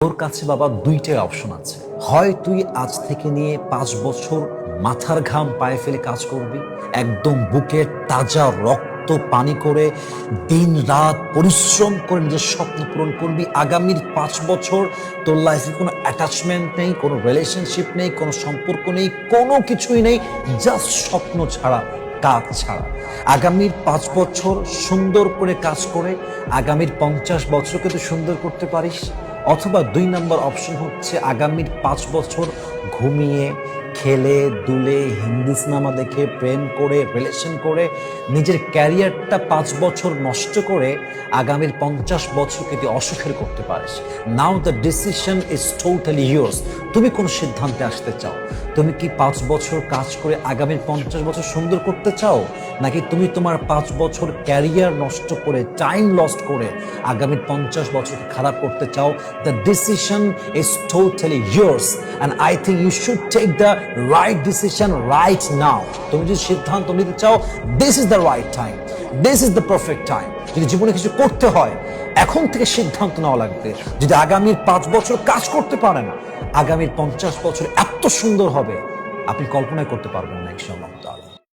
তোর কাছে বাবা দুইটাই অপশন আছে। হয় তুই আজ থেকে নিয়ে 5 বছর মাথার ঘাম পায়ে ফেলে কাজ করবি, একদম বুকে তাজা রক্ত পানি করে দিন রাত পরিশ্রম করে নিজের স্বপ্ন পূরণ করবি। আগামীর 5 বছর তোর লাইফে কোনো অ্যাটাচমেন্ট নেই, কোনো রিলেশনশিপ নেই, কোনো সম্পর্ক নেই, কোনো কিছুই নেই, জাস্ট স্বপ্ন ছাড়া, কাজ ছাড়া। আগামীর 5 বছর সুন্দর করে কাজ করে আগামীর 50 বছরকে তুই সুন্দর করতে পারিস। অথবা 2 নম্বর অপশন হচ্ছে আগামীর 5 বছর ঘুমিয়ে খেলে দুলে হিন্দি সিনেমা দেখে প্রেম করে রিলেশন করে নিজের ক্যারিয়ারটা 5 বছর নষ্ট করে আগামীর 50 বছরকে তুই অসুখের করতে পারিস। Now the decision is totally yours. তুমি কোন সিদ্ধান্তে আসতে চাও? তুমি কি 5 বছর কাজ করে আগামীর 50 বছর সুন্দর করতে চাও, নাকি তুমি তোমার 5 বছর ক্যারিয়ার নষ্ট করে টাইম লস্ট করে আগামীর 50 বছরকে খারাপ করতে চাও? The decision is totally yours and I think you should take the right decision right now. তুমি যদি সিদ্ধান্ত নিতে চাও, this is the right time, this is the perfect time. যদি জীবনে কিছু করতে হয়, এখন থেকে সিদ্ধান্ত নেওয়া লাগবে। যদি আগামীর 5 বছর কাজ করতে পারে না, আগামীর 50 বছর এত সুন্দর হবে আপনি কল্পনাই করতে পারবেন না ইনশাআল্লাহ।